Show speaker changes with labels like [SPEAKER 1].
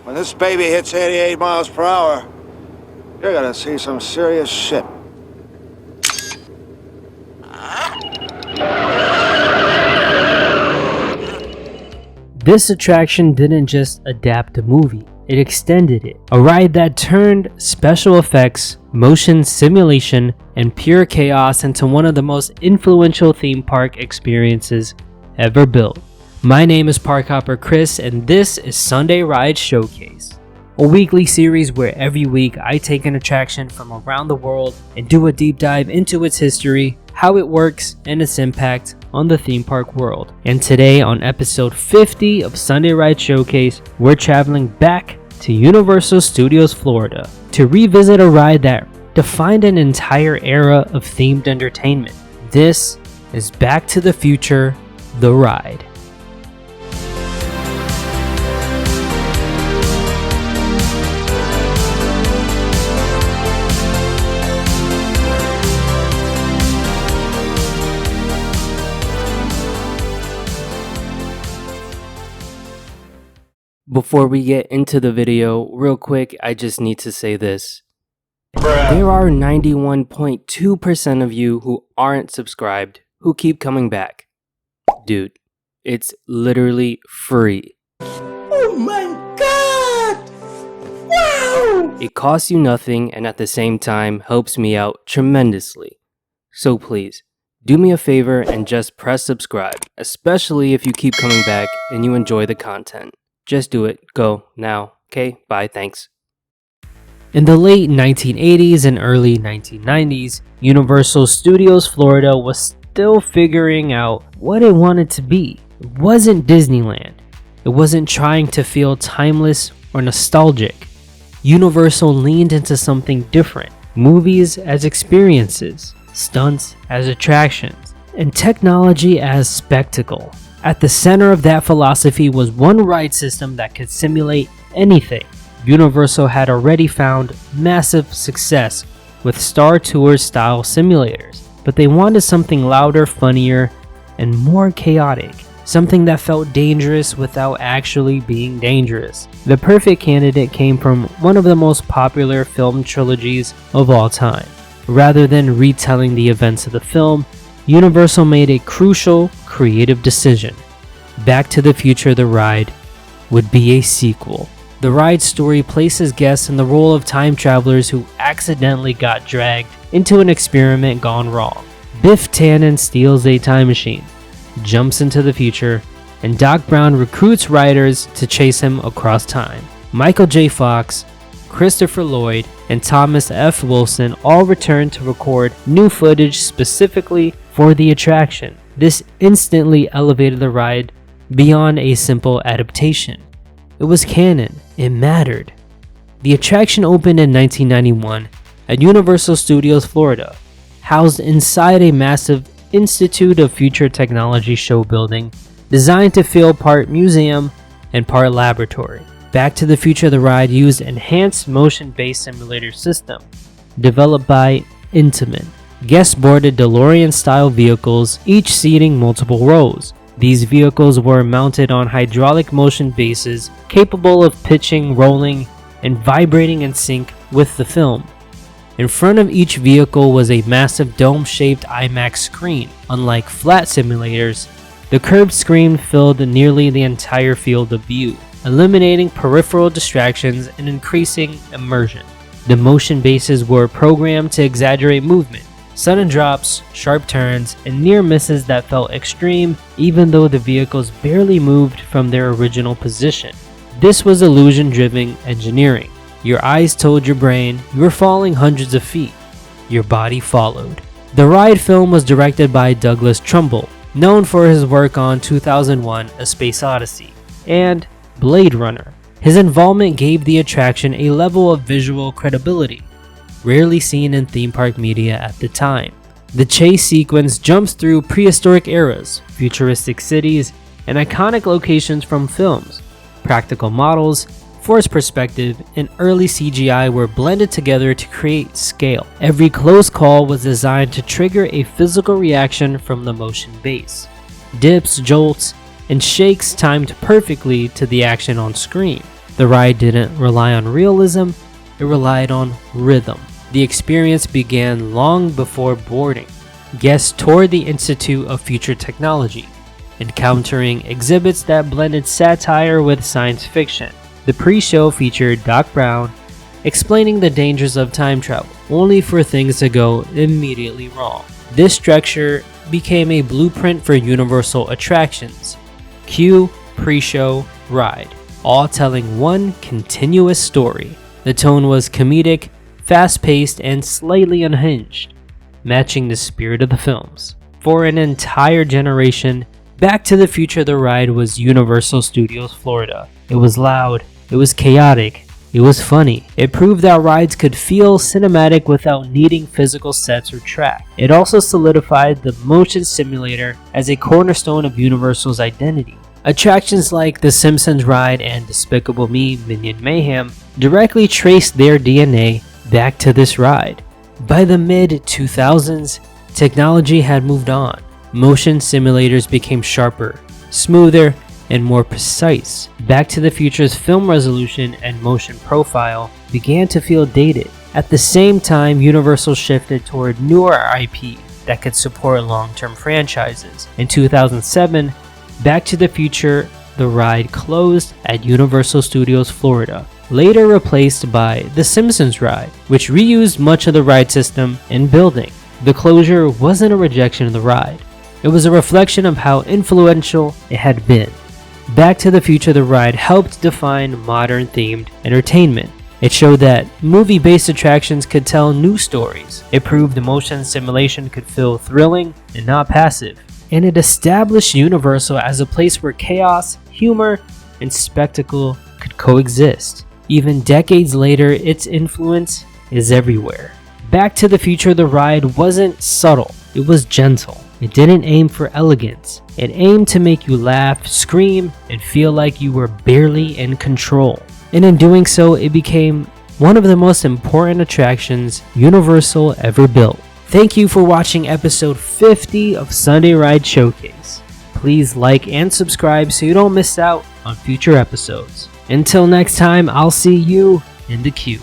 [SPEAKER 1] When this baby hits 88 miles per hour, you're gonna see some serious shit.
[SPEAKER 2] This attraction didn't just adapt a movie, it extended it. A ride that turned special effects, motion simulation, and pure chaos into one of the most influential theme park experiences ever built. My name is Park Hopper Chris, and this is Sunday Ride Showcase, a weekly series where every week I take an attraction from around the world and do a deep dive into its history, how it works, and its impact on the theme park world. And today on episode 50 of Sunday Ride Showcase, we're traveling back to Universal Studios Florida to revisit a ride that defined an entire era of themed entertainment. This is Back to the Future, The Ride. Before we get into the video, real quick, I just need to say this. There are 91.2% of you who aren't subscribed who keep coming back. Dude, it's literally free.
[SPEAKER 3] Oh my god! Wow!
[SPEAKER 2] It costs you nothing and at the same time helps me out tremendously. So please, do me a favor and just press subscribe, especially if you keep coming back and you enjoy the content. Just do it. Go now. Okay? Bye. Thanks. In the late 1980s and early 1990s, Universal Studios Florida was still figuring out what it wanted to be. It wasn't Disneyland. It wasn't trying to feel timeless or nostalgic. Universal leaned into something different. Movies as experiences, stunts as attractions, and technology as spectacle. At the center of that philosophy was one ride system that could simulate anything. Universal had already found massive success with Star Tours style simulators, but they wanted something louder, funnier, and more chaotic. Something that felt dangerous without actually being dangerous. The perfect candidate came from one of the most popular film trilogies of all time. Rather than retelling the events of the film, Universal made a crucial creative decision. Back to the Future, The Ride would be a sequel. The ride story places guests in the role of time travelers who accidentally got dragged into an experiment gone wrong. Biff Tannen steals a time machine, jumps into the future, and Doc Brown recruits riders to chase him across time. Michael J. Fox, Christopher Lloyd, and Thomas F. Wilson all returned to record new footage specifically for the attraction. This instantly elevated the ride beyond a simple adaptation. It was canon. It mattered. The attraction opened in 1991 at Universal Studios Florida, housed inside a massive Institute of Future Technology show building designed to feel part museum and part laboratory. Back to the Future, the ride used enhanced motion-based simulator system developed by Intamin. Guests boarded DeLorean-style vehicles, each seating multiple rows. These vehicles were mounted on hydraulic motion bases capable of pitching, rolling, and vibrating in sync with the film. In front of each vehicle was a massive dome-shaped IMAX screen. Unlike flat simulators, the curved screen filled nearly the entire field of view, eliminating peripheral distractions and increasing immersion. The motion bases were programmed to exaggerate movement, sudden drops, sharp turns, and near misses that felt extreme even though the vehicles barely moved from their original position. This was illusion-driven engineering. Your eyes told your brain you were falling hundreds of feet. Your body followed. The ride film was directed by Douglas Trumbull, known for his work on 2001: A Space Odyssey and Blade Runner. His involvement gave the attraction a level of visual credibility rarely seen in theme park media at the time. The chase sequence jumps through prehistoric eras, futuristic cities, and iconic locations from films. Practical models, forced perspective, and early CGI were blended together to create scale. Every close call was designed to trigger a physical reaction from the motion base. Dips, jolts, and shakes timed perfectly to the action on screen. The ride didn't rely on realism, it relied on rhythm. The experience began long before boarding. Guests toured the Institute of Future Technology, encountering exhibits that blended satire with science fiction. The pre-show featured Doc Brown explaining the dangers of time travel, only for things to go immediately wrong. This structure became a blueprint for Universal attractions: queue, pre-show, ride, all telling one continuous story. The tone was comedic, fast-paced, and slightly unhinged, matching the spirit of the films. For an entire generation, Back to the Future the ride was Universal Studios Florida. It was loud, it was chaotic, it was funny. It proved that rides could feel cinematic without needing physical sets or track. It also solidified the motion simulator as a cornerstone of Universal's identity. Attractions like the Simpsons ride and Despicable Me Minion Mayhem directly traced their DNA back to this ride. By the mid-2000s, technology had moved on. Motion simulators became sharper, smoother, and more precise. Back to the Future's film resolution and motion profile began to feel dated. At the same time, Universal shifted toward newer IP that could support long-term franchises. In 2007, Back to the Future the ride closed at Universal Studios Florida, later replaced by the Simpsons ride, which reused much of the ride system and building. The closure wasn't a rejection of the ride, it was a reflection of how influential it had been. Back to the Future the ride helped define modern themed entertainment. It showed that movie-based attractions could tell new stories. It proved motion simulation could feel thrilling and not passive. And it established Universal as a place where chaos, humor, and spectacle could coexist. Even decades later, its influence is everywhere. Back to the Future the ride wasn't subtle, it was gentle. It didn't aim for elegance. It aimed to make you laugh, scream, and feel like you were barely in control. And in doing so, it became one of the most important attractions Universal ever built. Thank you for watching episode 50 of Sunday Ride Showcase. Please like and subscribe so you don't miss out on future episodes. Until next time, I'll see you in the queue.